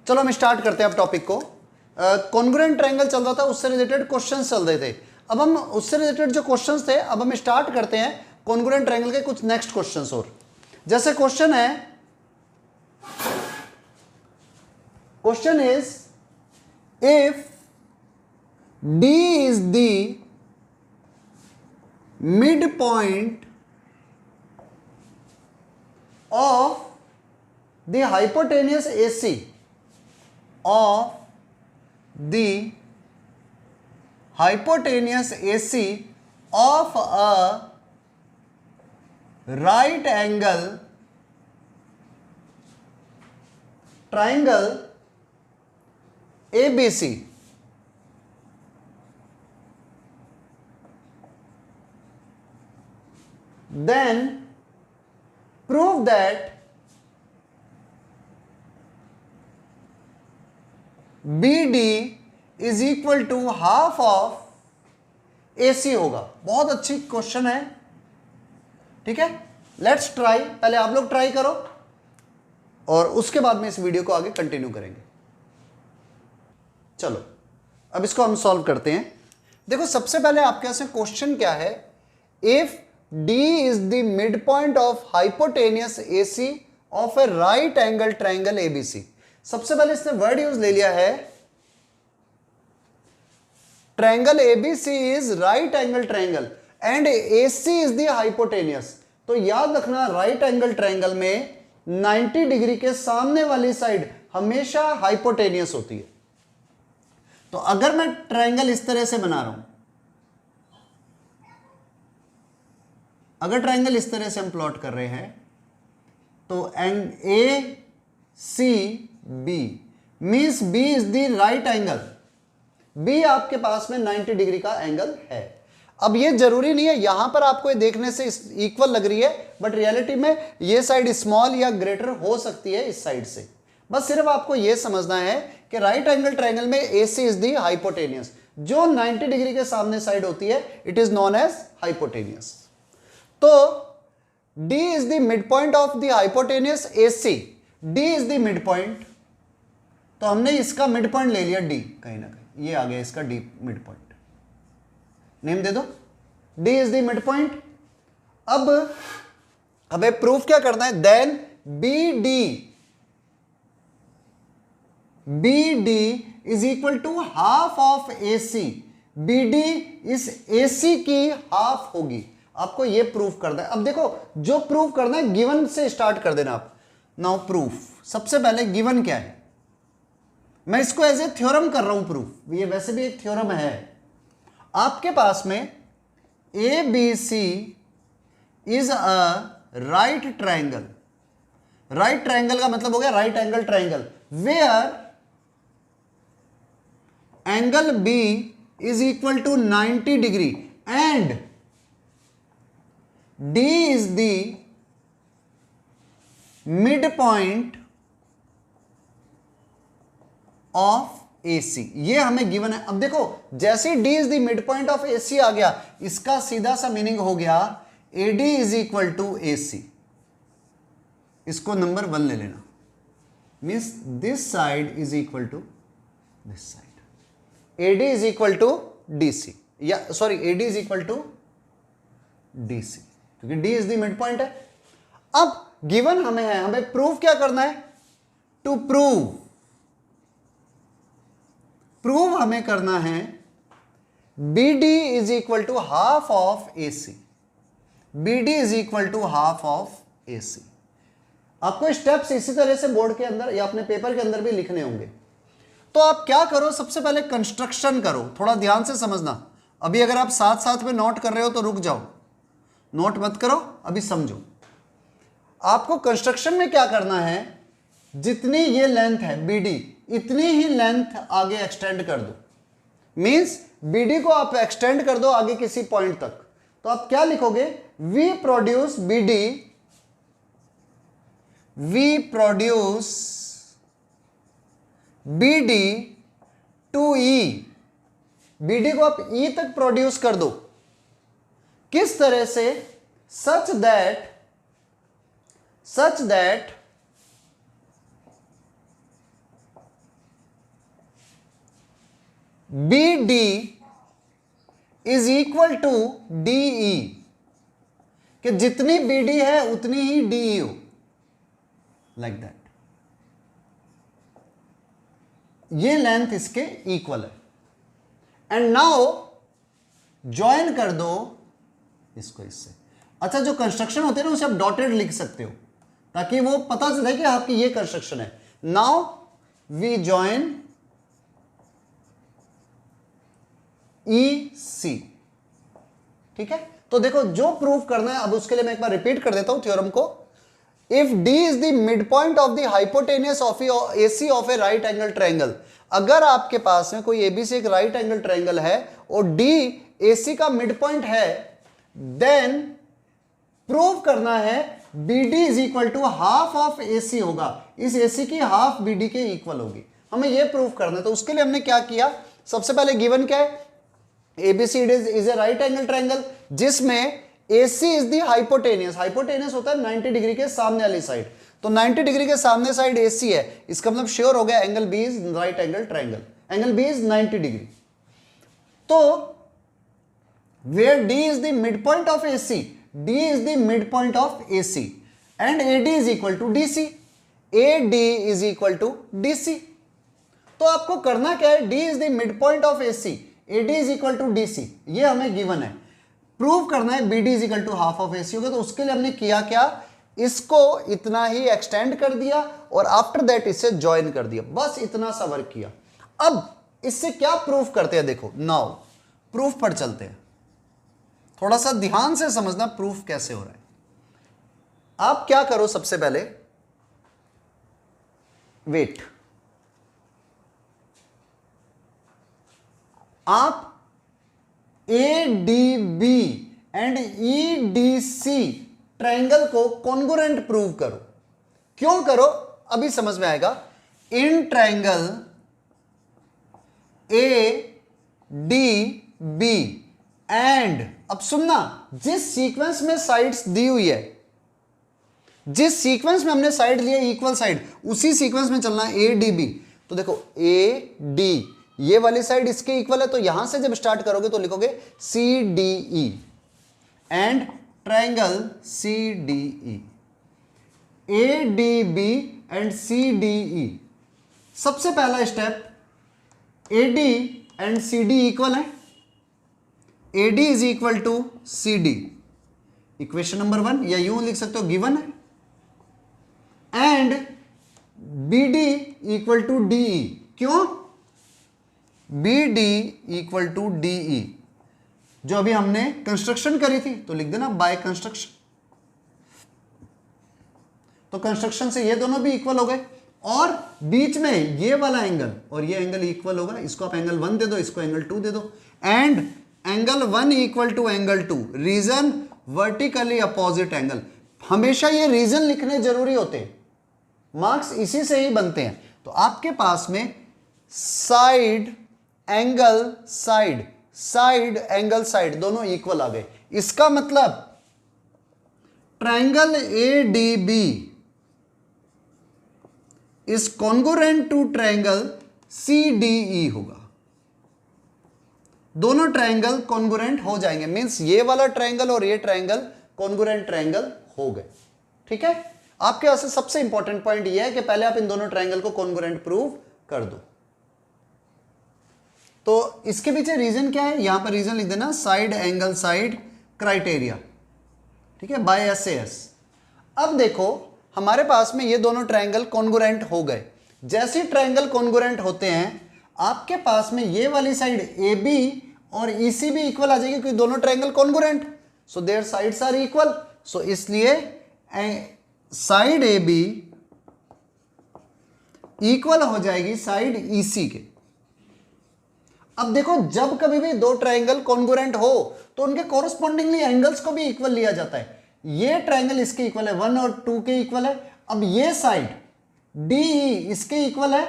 चलो हम स्टार्ट करते हैं अब टॉपिक को। कॉन्ग्रुएंट ट्रायंगल चल रहा था, उससे रिलेटेड क्वेश्चंस चल रहे थे। अब हम उससे रिलेटेड जो क्वेश्चंस थे, अब हम स्टार्ट करते हैं कॉन्ग्रुएंट ट्रायंगल के कुछ नेक्स्ट क्वेश्चंस। और जैसे क्वेश्चन है, question is if D is the midpoint of the hypotenuse AC of the hypotenuse AC of a right angle triangle ABC, then prove that BD is equal to half of AC होगा। बहुत अच्छी question है, ठीक है। Let's try, पहले आप लोग try करो और उसके बाद में इस वीडियो को आगे कंटिन्यू करेंगे। चलो अब इसको हम सॉल्व करते हैं। देखो सबसे पहले आपके पास क्वेश्चन क्या है, if D is the midpoint of hypotenuse AC of a right angle triangle ABC। सबसे पहले इसने वर्ड यूज ले लिया है, triangle ABC is right angle triangle and AC is the hypotenuse। तो याद रखना राइट एंगल ट्रायंगल में 90 डिग्री के सामने वाली साइड हमेशा हाइपोटेनियस होती है। तो अगर मैं ट्रायंगल इस तरह से बना रहा हूं, अगर ट्रायंगल इस तरह से हम प्लॉट कर रहे हैं तो A C B means B is the right angle, B आपके पास में 90 डिग्री का एंगल है। अब ये जरूरी नहीं है, यहां पर आपको ये देखने से इक्वल लग रही है, बट रियलिटी में ये साइड स्मॉल या ग्रेटर हो सकती है इस साइड से। बस सिर्फ आपको ये समझना है कि राइट एंगल ट्रायंगल में A C is the hypotenuse, जो 90 डिग्री के सामने साइड होती है it is known as hypotenuse. तो D is the midpoint of the hypotenuse AC, D is the midpoint, तो हमने इसका मिड पॉइंट ले लिया D, कहीं ना कहीं ये आ गया इसका D मिड पॉइंट, नेम दे दो, D is the midpoint। अब हमें प्रूफ क्या करना है, then BD is equal to half of AC, BD इस AC की हाफ होगी। आपको ये प्रूफ करना है। अब देखो जो प्रूफ करना है गिवन से स्टार्ट कर देना आप। नाउ प्रूफ, सबसे पहले गिवन क्या है, मैं इसको एज ए थ्योरम कर रहा हूं प्रूफ, ये वैसे भी एक थ्योरम है। आपके पास में A B C is a right triangle, right triangle का मतलब हो गया right angle triangle, where angle B is equal to 90 degree and D is the midpoint of AC, ये हमें गिवन है। अब देखो जैसे D is the midpoint of AC आ गया, इसका सीधा सा मीनिंग हो गया AD is equal to AC। इसको नंबर 1 ले लेना, means this side is equal to this side, AD is equal to DC, या sorry AD is equal to DC, क्योंकि D is the mid point है। अब given हमें है, हमें प्रूफ क्या करना है, टू प्रूव हमें करना है BD is equal to half of AC, BD is equal to half of AC। आपको स्टेप्स इसी तरह से बोर्ड के अंदर या अपने पेपर के अंदर भी लिखने होंगे। तो आप क्या करो, सबसे पहले कंस्ट्रक्शन करो, थोड़ा ध्यान से समझना। अभी अगर आप साथ साथ में नोट कर रहे हो तो रुक जाओ, नोट मत करो, अभी समझो। आपको कंस्ट्रक्शन में क्या करना है, जितनी ये लेंथ है BD, इतनी ही लेंथ आगे एक्सटेंड कर दो, मींस BD को आप एक्सटेंड कर दो आगे किसी पॉइंट तक। तो आप क्या लिखोगे, we produce BD to E, BD को आप E तक प्रोड्यूस कर दो। किस तरह से, such that B D is equal to DE, कि जितनी बी डी है उतनी ही डीई हो, लाइक दैट। ये लेंथ इसके इक्वल है। एंड नाउ ज्वाइन कर दो इसको इससे। अच्छा, जो कंस्ट्रक्शन होते हैं ना उसे आप डॉटेड लिख सकते हो ताकि वो पता चले कि आपकी ये कंस्ट्रक्शन है। नाउ वी ज्वाइन ई सी, ठीक है। तो देखो जो प्रूफ करना है, अब उसके लिए मैं एक बार रिपीट कर देता हूं थ्योरम को। If D is the mid point of the hypotenuse of AC of A right angle triangle, अगर आपके पास में कोई एबीसी एक राइट एंगल ट्रायंगल है और डी एसी का मिड पॉइंट है, देन प्रूव करना है BD is equal to half of AC होगा, इस एसी की हाफ बीडी के इक्वल होगी। हमें यह प्रूव करना है। तो उसके लिए हमने क्या किया, सबसे पहले गिवन क्या है, ABCD is a right angle triangle जिसमें AC is the hypotenuse, hypotenuse होता है 90 डिग्री के सामने वाली साइड, तो 90 डिग्री के सामने साइड AC है, इसका मतलब श्योर हो गया angle B is right angle triangle, angle B is 90 degree. तो where D is the mid point of AC, D is the mid point of AC and AD is equal to DC, AD is equal to DC। तो आपको करना क्या है, D is the mid point of AC, AD is equal to DC, ये हमें given है। Prove करना है BD is equal to half of AC होगा, तो उसके लिए हमने किया क्या, इसको इतना ही एक्सटेंड कर दिया और आफ्टर दैट इसे ज्वाइन कर दिया, बस इतना सा वर्क किया। अब इससे क्या प्रूफ करते हैं, देखो नाउ प्रूफ पर चलते हैं। थोड़ा सा ध्यान से समझना प्रूफ कैसे हो रहा है। आप क्या करो, सबसे पहले वेट, आप ADB एंड EDC ट्रायंगल को कॉन्ग्रुएंट प्रूव करो। क्यों करो, अभी समझ में आएगा। इन ट्रायंगल ADB एंड, अब सुनना, जिस सीक्वेंस में साइड्स दी हुई है, जिस सीक्वेंस में हमने साइड लिया इक्वल साइड, उसी सीक्वेंस में चलना है ADB। तो देखो AD, ये वाली साइड इसके इक्वल है, तो यहां से जब स्टार्ट करोगे तो लिखोगे CDE and triangle CDE, ADB and CDE। सबसे पहला step, AD and CD equal है, AD is equal to CD, equation number 1, या यूं लिख सकते हो गिवन है, and BD equal to DE। क्यों, BD इक्वल टू DE, जो अभी हमने कंस्ट्रक्शन करी थी, तो लिख देना बाय कंस्ट्रक्शन। तो कंस्ट्रक्शन से ये दोनों भी इक्वल हो गए, और बीच में ये वाला एंगल और ये एंगल इक्वल होगा, इसको आप एंगल 1 दे दो, इसको एंगल 2 दे दो, and angle 1 equal to angle 2, reason vertically opposite angle. हमेशा ये रीजन लिखने जरूरी होते हैं, मार्क्स इसी से ही बनते हैं। तो आपके पास में side angle side, side angle side दोनों इक्वल आ गए। इसका मतलब triangle ADB is congruent to triangle CDE होगा। दोनों ट्रायंगल कॉन्ग्रुएंट हो जाएंगे, मींस ये वाला ट्रायंगल और ये ट्रायंगल कॉन्ग्रुएंट ट्रायंगल हो गए, ठीक है। आपके पास सबसे इंपॉर्टेंट पॉइंट ये है कि पहले आप इन दोनों ट्रायंगल को कॉन्ग्रुएंट प्रूव कर दो। तो इसके पीछे रीजन क्या है, यहां पर रीजन लिख देना, साइड एंगल साइड क्राइटेरिया, ठीक है, बाय SAS। अब देखो हमारे पास में ये दोनों ट्रायंगल कॉन्ग्रुएंट हो गए। जैसे ट्रायंगल कॉन्ग्रुएंट होते हैं, आपके पास में ये वाली साइड AB और EC भी इक्वल आ जाएगी, क्योंकि दोनों triangle congruent, so their sides are equal. So इसलिए साइड AB इक्वल हो जाएगी साइड EC के। अब देखो जब कभी भी दो ट्रायंगल कॉन्ग्रुएंट हो तो उनके कॉरस्पॉन्डिंगली एंगल्स को भी इक्वल लिया जाता है। ये ट्रायंगल इसके इक्वल है, 1 और 2 के इक्वल है। अब ये साइड DE इसके इक्वल है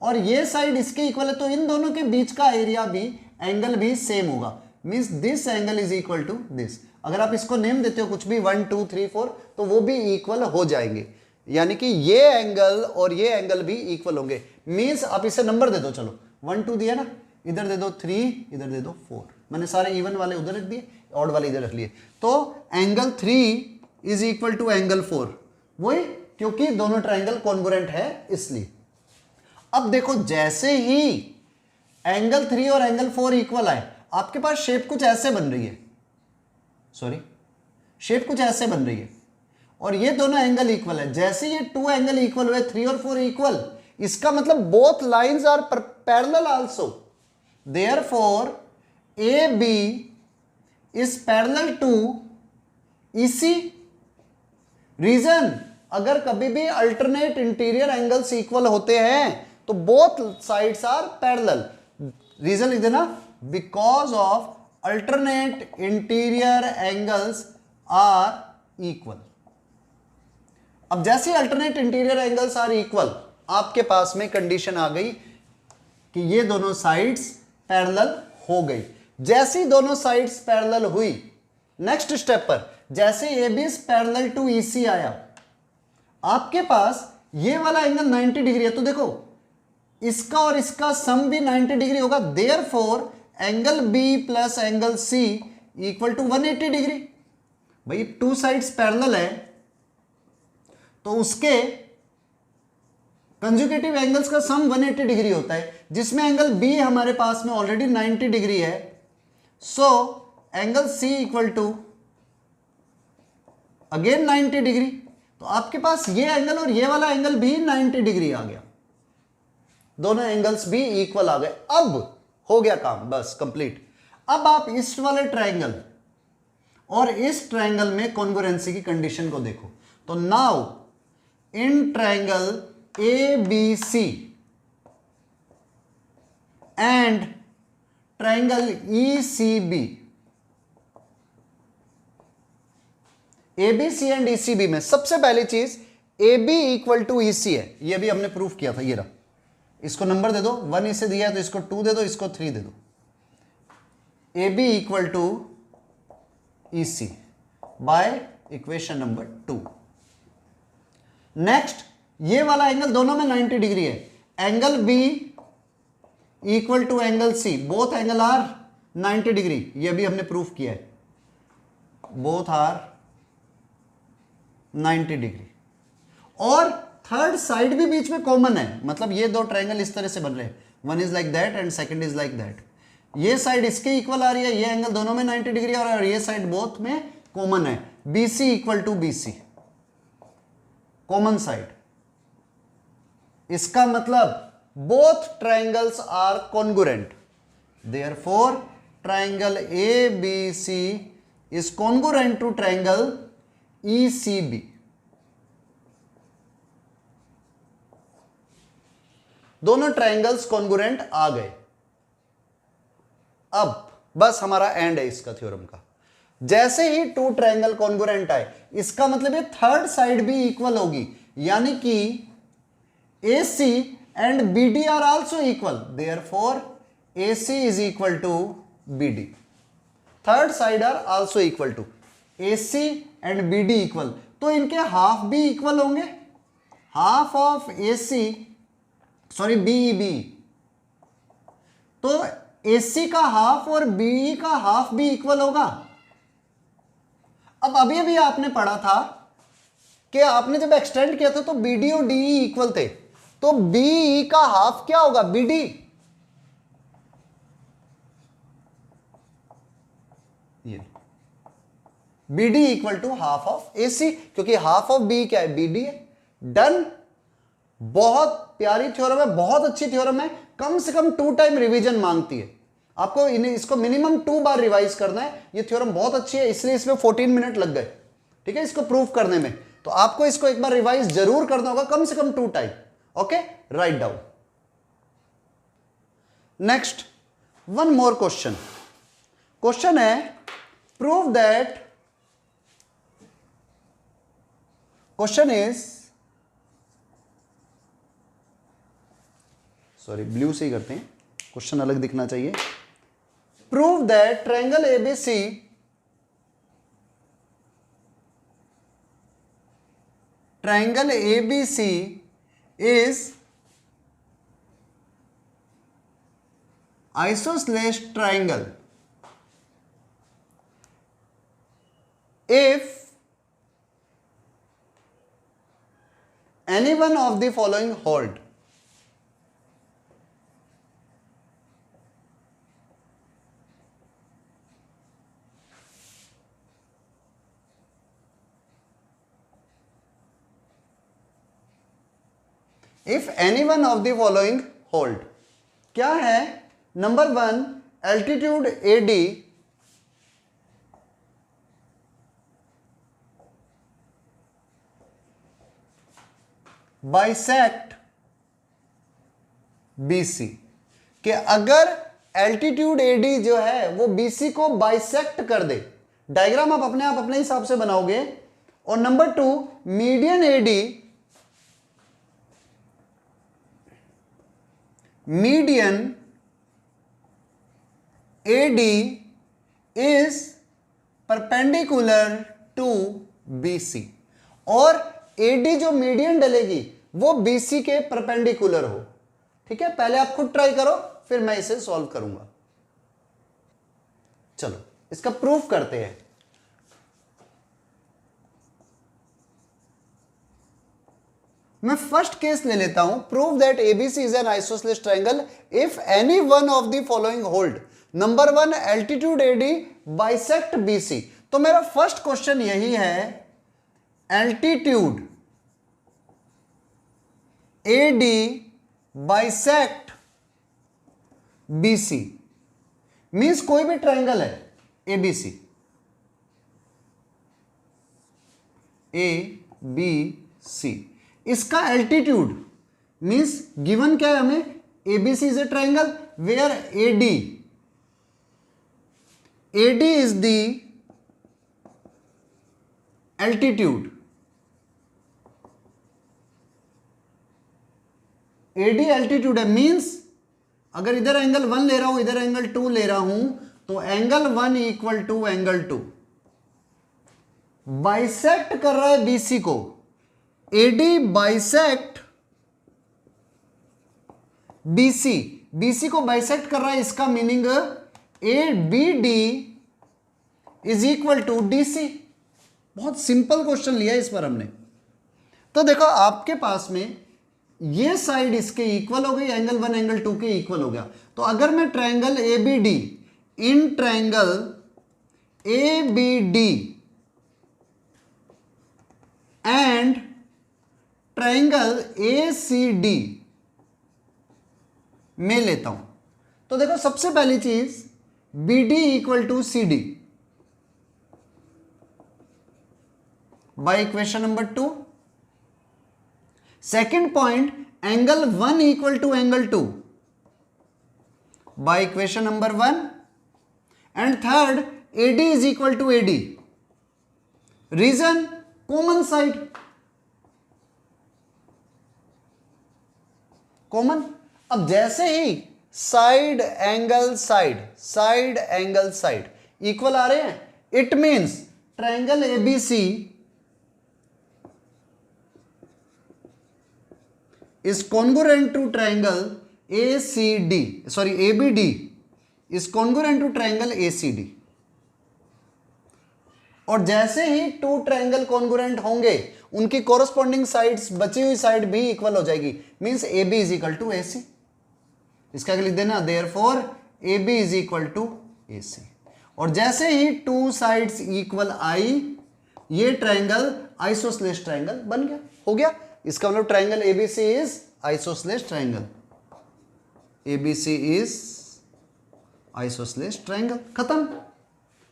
और ये साइड इसके इक्वल है, तो इन दोनों के बीच का एरिया भी, एंगल भी सेम होगा, means this angle is equal to this. अगर आप इसको नेम देते हो कुछ भी 1 2 3 4, तो वो भी इक्वल हो जाएंगे, यानी कि ये एंगल और ये एंगल भी इक्वल होंगे। मींस आप इसे नंबर दे दो, चलो 1 2 दिया ना, इधर दे दो 3, इधर दे दो 4। मैंने सारे इवन वाले उधर रख दिए, ऑड वाले इधर रख लिए। तो angle 3 is equal to angle 4, वही क्योंकि दोनों ट्राइंगल कॉन्ग्रुएंट है इसलिए। अब देखो जैसे ही एंगल 3 और एंगल 4 इक्वल आए, आपके पास शेप कुछ ऐसे बन रही है, शेप कुछ ऐसे बन रही है, और ये दोनों एंगल इक्वल है। जैसे ये 2 एंगल इक्वल हुए, 3 और 4 इक्वल, इसका मतलब both lines are parallel also, therefore AB is parallel to EC। Reason, अगर कभी भी अल्टरनेट इंटीरियर एंगल्स इक्वल होते हैं तो both sides are parallel. Reason लिख देना, because of alternate interior angles are equal. अब जैसे alternate interior angles are equal, आपके पास में कंडीशन आ गई कि ये दोनों साइड्स पैरेलल हो गई। जैसी दोनों साइड्स पैरेलल हुई, नेक्स्ट स्टेप पर जैसे AB पैरेलल टू EC आया, आपके पास ये वाला एंगल 90 डिग्री है, तो देखो इसका और इसका सम भी 90 डिग्री होगा। Therefore angle B plus angle C equal to 180 degree. भाई 2 साइड्स पैरेलल है तो उसके कंजुगेटिव एंगल्स का सम 180 डिग्री होता है, जिसमें एंगल B हमारे पास में ऑलरेडी 90 डिग्री है। So angle C equal to again 90 degree. तो आपके पास ये एंगल और ये वाला एंगल भी 90 डिग्री आ गया, दोनों एंगल्स भी इक्वल आ गए। अब हो गया काम, बस कंप्लीट। अब आप इस वाले ट्रायंगल और इस ट्रायंगल में कॉन्ग्रुएंसी की कंडीशन को देखो। तो now in triangle ABC and triangle ECB, ABC and ECB में सबसे पहली चीज AB इक्वल टू EC है, यह भी हमने प्रूफ किया था। ये रहा, इसको नंबर दे दो, 1 इसे दिया है तो इसको 2 दे दो, इसको 3 दे दो। AB equal to EC by equation number 2। Next, ये वाला एंगल दोनों में 90 डिग्री है। Angle B equal to angle C, both angle are 90 degree, ये भी हमने प्रूफ किया है, बोथ आर 90 डिग्री। और थर्ड साइड भी बीच में कॉमन है, मतलब ये दो ट्रायंगल इस तरह से बन रहे हैं, one is like that and second is like that. ये साइड इसके इक्वल आ रही है, ये एंगल दोनों में 90 डिग्री और ये साइड बोथ में कॉमन है। BC equal to BC, common side. इसका मतलब both triangles are congruent, therefore triangle ABC is congruent to triangle ECB। दोनों ट्रायंगल्स कॉन्ग्रुएंट आ गए। अब बस हमारा एंड है इसका थ्योरम का। जैसे ही 2 ट्रायंगल कॉन्ग्रुएंट आए, इसका मतलब ये थर्ड साइड भी इक्वल होगी, यानी कि AC and BD are also equal, therefore AC is equal to BD। Third side are also equal to, AC and BD equal, तो इनके हाफ भी इक्वल होंगे। Half of AC, sorry BEB, तो AC का half और BE का half भी equal होगा। अब अभी अभी आपने पढ़ा था कि आपने जब एक्सटेंड किया था तो BD और DE इक्वल थे, तो BE का हाफ क्या होगा, BD। ये BD equal to half of AC, क्योंकि हाफ ऑफ BE क्या है, BD है। डन। बहुत प्यारी थ्योरम है, बहुत अच्छी थ्योरम है, कम से कम 2 टाइम रिवीजन मांगती है। आपको इसको मिनिमम 2 बार रिवाइज करना है। ये थ्योरम बहुत अच्छी है, इसलिए इसमें 14 मिनट लग गए, ठीक है, इसको प्रूफ करने में। तो आपको इसको एक बार रिवाइज जरूर करना होगा, कम से कम 2 time. Okay, right down. Next, one more question. Question है, prove that, question is, sorry blue से ही करते हैं, क्वेश्चन अलग दिखना चाहिए। Prove that triangle ABC is isosceles triangle if any one of the following hold. If any one of the following hold. क्या है? Number 1, altitude AD bisect BC, कि अगर एल्टीट्यूड AD जो है वो BC को बाइसेक्ट कर दे, डायग्राम आप अपने हिसाब से बनाओगे। और number 2, median AD is perpendicular to BC, और AD जो मीडियन डलेगी वो BC के परपेंडिकुलर हो। ठीक है, पहले आप खुद ट्राई करो, फिर मैं इसे सॉल्व करूंगा। चलो इसका प्रूफ करते हैं। मैं फर्स्ट केस ले लेता हूं, prove that ABC is an isosceles triangle if any one of the following hold. Number 1, altitude AD bisect BC। तो मेरा फर्स्ट क्वेश्चन यही है, altitude AD bisect BC means कोई भी ट्रायंगल है ABC, ABC, इसका एल्टीट्यूड मींस गिवन क्या है हमें, ABC is a triangle where AD is the altitude. AD altitude है, मींस अगर इधर एंगल 1 ले रहा हूं, इधर एंगल 2 ले रहा हूं, तो angle 1 equal to angle 2 bisect कर रहा है BC को। AD बाइसेक्ट BC को बाइसेक्ट कर रहा है, इसका meaning ABD is equal to DC। बहुत सिंपल क्वेश्चन लिया इस पर हमने। तो देखो आपके पास में ये साइड इसके इक्वल हो गई, एंगल 1 एंगल 2 के इक्वल हो गया। तो अगर मैं triangle ABD in triangle ABD and triangle ACD में लेता हूं, तो देखो सबसे पहली चीज BD equal to CD by equation number 2। Second point, angle 1 equal to angle 2 by equation number 1। And third, AD is equal to AD। Reason, common side, common. अब जैसे ही साइड एंगल साइड इक्वल आ रहे हैं, it means triangle ABC is congruent to triangle ABD is congruent to triangle ACD। और जैसे ही 2 triangle congruent होंगे, उनकी कोरस्पॉन्डिंग साइड्स, बची हुई साइड भी इक्वल हो जाएगी, means AB is equal to AC। इसका लिख देना, therefore AB is equal to AC। और जैसे ही 2 साइड्स इक्वल आई, ये ट्रायंगल आइसोसेलेस ट्रायंगल बन गया, हो गया। इसका मतलब triangle ABC is isosceles triangle, ABC is isosceles triangle. खत्म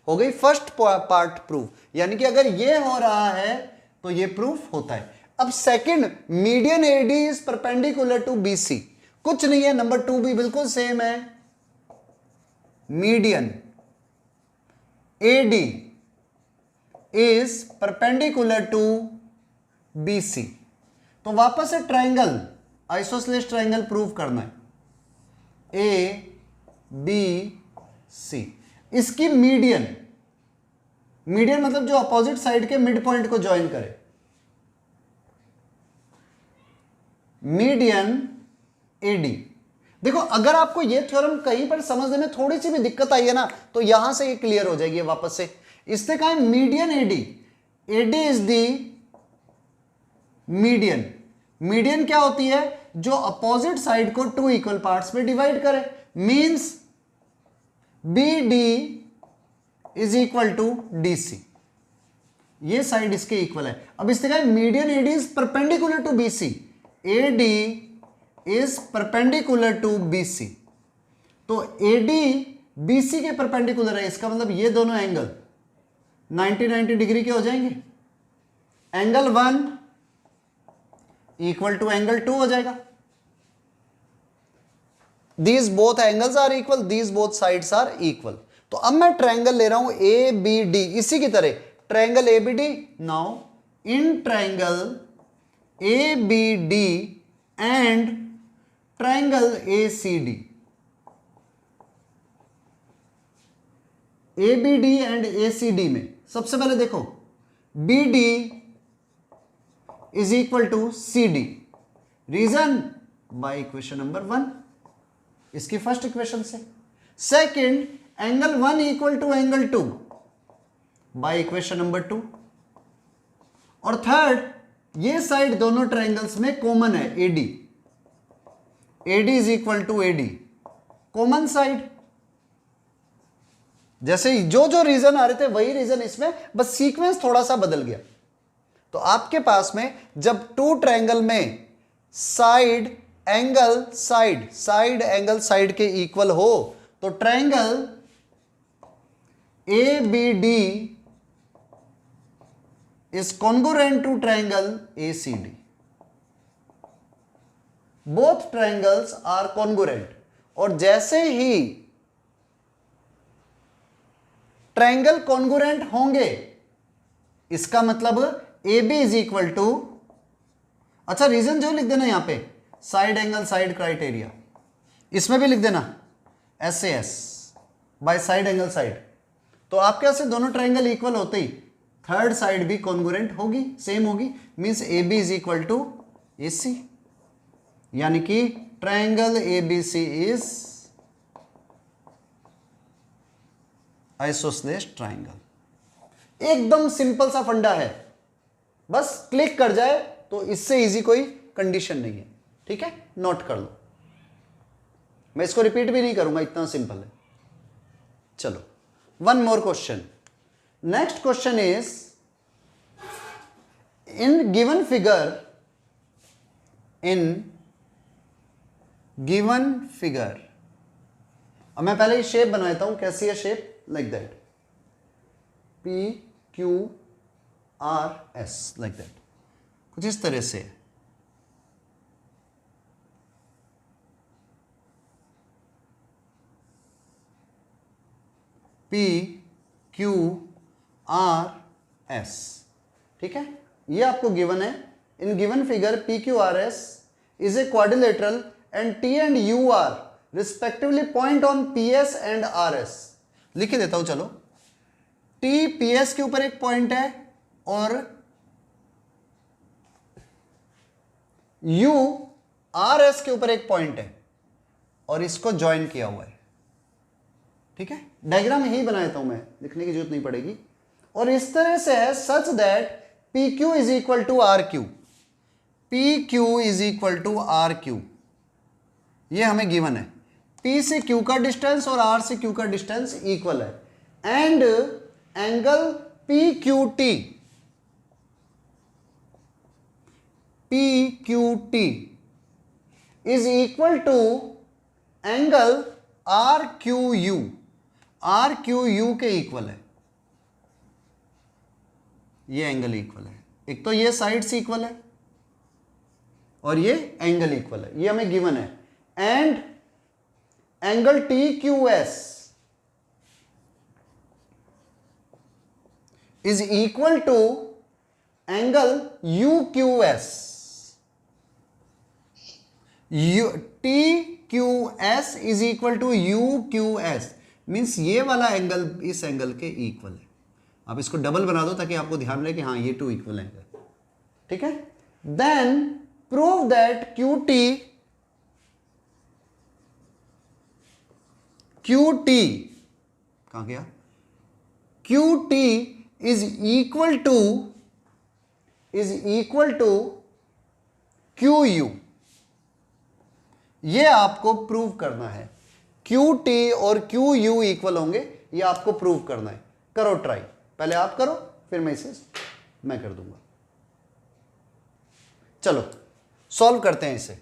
हो गई फर्स्ट पार्ट प्रूफ। यानी कि अगर ये हो रहा है तो ये प्रूफ होता है। अब second, median AD is perpendicular to BC। कुछ नहीं है, नंबर 2 भी बिल्कुल सेम है। Median AD is perpendicular to BC। तो वापस से ट्रायंगल, आइसोसेलेस ट्रायंगल प्रूव करना है, ABC। इसकी मीडियन मतलब जो अपोजिट साइड के मिड पॉइंट को ज्वाइन करे, मीडियन AD। देखो अगर आपको ये थ्योरम कहीं पर समझने में थोड़ी सी भी दिक्कत आई है ना, तो यहां से ये क्लियर हो जाएगी वापस से। इसने कहा है median A D, A D is the median. Median क्या होती है? जो अपोजिट साइड को टू इक्वल पार्ट्स में डिवाइड करे। Means B D is equal to D C, ये साइड इसके इक्वल है। अब इसने कहा median A D is perpendicular to B C, A D is perpendicular to B C. तो ए डी बी सी के परपेंडिकुलर है, इसका मतलब ये दोनों एंगल 90 डिग्री के हो जाएंगे। एंगल 1 इक्वल टू एंगल 2 हो जाएगा। These both angles are equal, these both sides are equal. तो अब मैं ट्रायंगल ले रहा हूं ए बी डी, इसी की तरह triangle A B D. Now in triangle A B D and triangle A C D, A B D and A C D में सबसे पहले देखो B D is equal to C D. Reason? By equation number 1, इसकी first equation से। Second, angle 1 equal to angle 2 by equation number 2। और third, ये side दोनों triangles में कॉमन है, A D, A D is equal to A D, common side. जैसे जो जो रीजन आ रहे थे वही रीजन इसमें, बस सीक्वेंस थोड़ा सा बदल गया। तो आपके पास में जब टू ट्रायंगल में साइड एंगल साइड के इक्वल हो, तो triangle A B D is congruent to triangle A C D. Both triangles are congruent. और जैसे ही ट्रायंगल कॉन्ग्रुएंट होंगे, इसका मतलब A B is equal to, अच्छा रीजन जो लिख देना यहां पे, साइड एंगल साइड क्राइटेरिया, इसमें भी लिख देना SAS by side angle side. तो आपके यहां से दोनों ट्रायंगल इक्वल होते ही थर्ड साइड भी कॉन्ग्रुएंट होगी, सेम होगी। Means A B is equal to A C, यानी कि triangle A B C is isosceles triangle. एकदम सिंपल सा फंडा है, बस क्लिक कर जाए तो इससे इजी कोई कंडीशन नहीं है। ठीक है, नोट कर लो, मैं इसको रिपीट भी नहीं करूंगा, इतना सिंपल है। चलो, one more question. Next question is, in given figure, अब मैं पहले ही शेप बनाता हूं, कैसी है shape? Like that, P Q R S, like that, कुछ इस तरह से। P Q R S, ठीक है, ये आपको गिवन है। In given figure P Q R S is a quadrilateral and T and U R respectively point on PS and RS। लिख देता हूं, चलो। T PS के ऊपर एक पॉइंट है और U RS के ऊपर एक पॉइंट है और इसको ज्वाइन किया हुआ है। ठीक है, डायग्राम यही बनाता हूं मैं, लिखने की जरूरत नहीं पड़ेगी। और इस तरह से है such that PQ is equal to RQ, PQ is equal to RQ, ये हमें गिवन है। P से Q का डिस्टेंस और R से Q का डिस्टेंस इक्वल है। And angle PQT is equal to angle RQU के इक्वल है। ये एंगल इक्वल है, एक तो ये साइड्स इक्वल है और ये एंगल इक्वल है, ये हमें गिवन है। And angle TQS is equal to angle UQS। TQS is equal to UQS, means ये वाला एंगल इस एंगल के इक्वल है। आप इसको डबल बना दो ताकि आपको ध्यान रहे कि हाँ ये टू इक्वल एंगल। ठीक है, then prove that QT Q T, कहां गया, Q T is equal to Q U, ये आपको प्रूव करना है। क्यू टी और क्यू यू इक्वल होंगे, ये आपको प्रूव करना है। करो ट्राई, पहले आप करो फिर मैं कर दूंगा। चलो सॉल्व करते हैं इसे।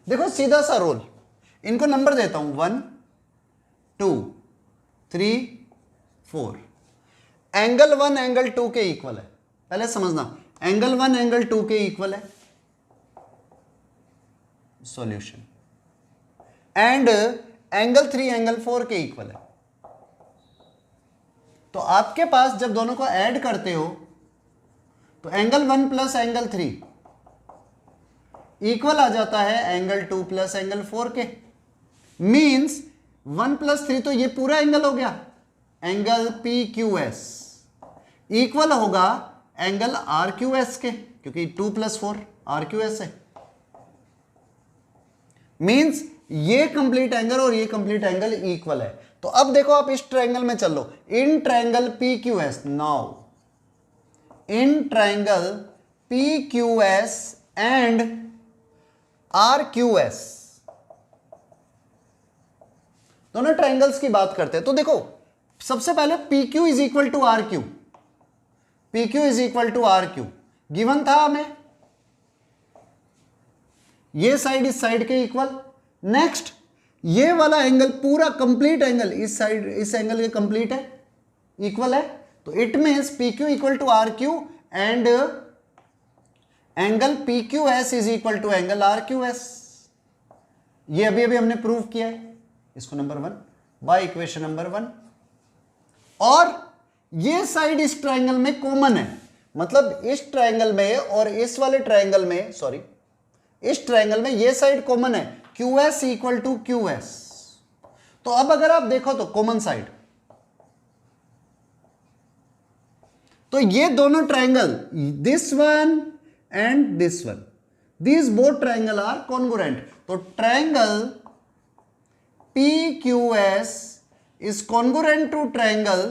देखो सीधा सा रोल, इनको नंबर देता हूं 1 2 3 4। एंगल 1 एंगल 2 के इक्वल है, पहले समझना, एंगल 1 एंगल 2 के इक्वल है, सॉल्यूशन। एंड एंगल 3 एंगल 4 के इक्वल है। तो आपके पास जब दोनों को ऐड करते हो तो एंगल 1 प्लस एंगल 3 इक्वल आ जाता है एंगल 2 प्लस एंगल 4 के। मींस 1 प्लस 3 तो ये पूरा एंगल हो गया, angle P Q S equal होगा एंगल आर क्यू एस के, क्योंकि 2 प्लस 4 आर क्यू एस है। मींस ये कंप्लीट एंगल और ये कंप्लीट एंगल इक्वल है। तो अब देखो आप इस ट्रायंगल में चलो, in triangle P Q S, now in triangle P Q S and R Q S, दोनों ट्रायंगल्स की बात करते हैं। तो देखो सबसे पहले P Q is equal to R Q, P Q is equal to R Q given था हमें, ये साइड इस साइड के इक्वल। नेक्स्ट ये वाला एंगल पूरा कंप्लीट एंगल इस साइड इस एंगल के कंप्लीट है, इक्वल है। तो it means P Q equal to R Q and angle P Q S is equal to angle R Q S. ये अभी अभी हमने प्रूव किया है, इसको नंबर 1 बाय इक्वेशन नंबर 1। और ये साइड इस ट्रायंगल में कॉमन है, मतलब इस ट्रायंगल में और इस वाले ट्रायंगल में, सॉरी इस ट्रायंगल में ये साइड कॉमन है, Q S equal to Q S. तो अब अगर आप देखो तो कॉमन साइड, तो ये दोनों triangle, this one and this one, these both triangle are congruent। तो triangle PQS is congruent to triangle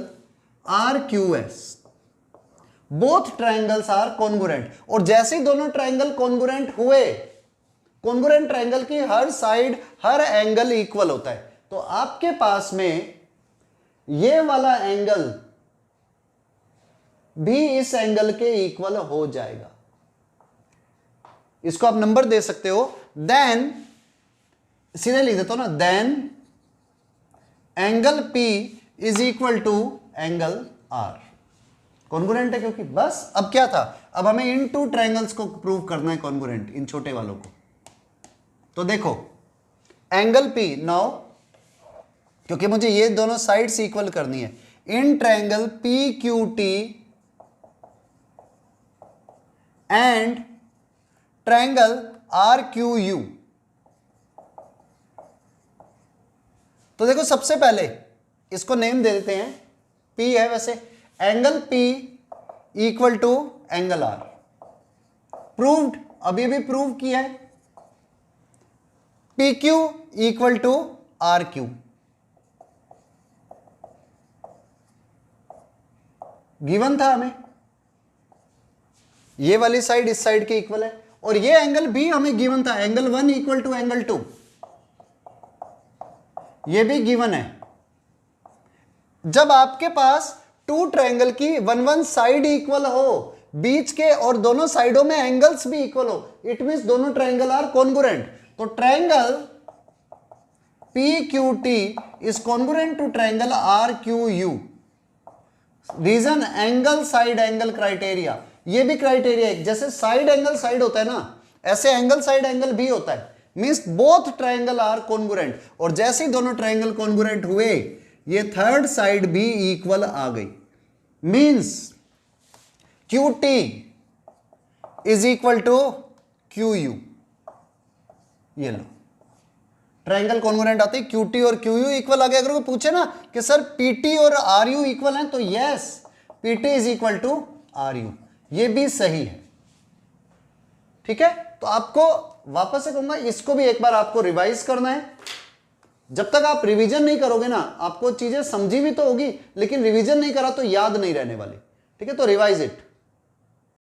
RQS। both triangles are congruent। और जैसे ही दोनों ट्रायंगल congruent हुए, congruent ट्रायंगल की हर साइड हर एंगल इक्वल होता है। तो आपके पास में ये वाला एंगल भी इस एंगल के इक्वल हो जाएगा। इसको आप नंबर दे सकते हो। देन सीधे लिख देता हूं ना, then angle P is equal to angle R। Congruent है क्योंकि, बस अब क्या था, अब हमें इन टू ट्रायंगल्स को प्रूव करना है कॉन्ग्रुएंट, इन छोटे वालों को। तो देखो एंगल P नाउ, क्योंकि मुझे ये दोनों साइड्स इक्वल करनी है, in triangle PQT and triangle RQU। तो देखो सबसे पहले इसको नेम दे देते हैं, P है वैसे, angle P equal to angle R। Proved, अभी भी प्रूव किया है। PQ equal to RQ, given था हमें, ये वाली साइड इस साइड के इक्वल है। और ये एंगल भी हमें गिवन था, एंगल 1 इक्वल टू एंगल 2, ये भी गिवन है। जब आपके पास टू ट्रायंगल की वन साइड इक्वल हो, बीच के और दोनों साइडों में एंगल्स भी इक्वल हो, इट मींस दोनों ट्रायंगल आर कॉन्ग्रुएंट। तो triangle PQT is congruent to triangle RQU। Reason angle side angle criteria, ये भी क्राइटेरिया है, जैसे साइड एंगल साइड होता है ना, ऐसे एंगल साइड एंगल भी होता है। Means both triangle are congruent. और जैसे ही दोनों ट्रायंगल कॉन्ग्रुएंट हुए, ये थर्ड साइड भी इक्वल आ गई। Means QT is equal to QU। ये लो, ट्रायंगल कॉन्ग्रुएंट आते ही QT और QU इक्वल आ गया। अगर कोई पूछे ना कि सर PT और RU इक्वल हैं, तो yes, PT is equal to RU, ये भी सही है। ठीक है, तो आपको वापस से कहूंगा, इसको भी एक बार आपको रिवाइज करना है। जब तक आप रिवीजन नहीं करोगे ना, आपको चीजें समझी भी तो होगी लेकिन रिवीजन नहीं करा तो याद नहीं रहने वाली। ठीक है, तो रिवाइज इट।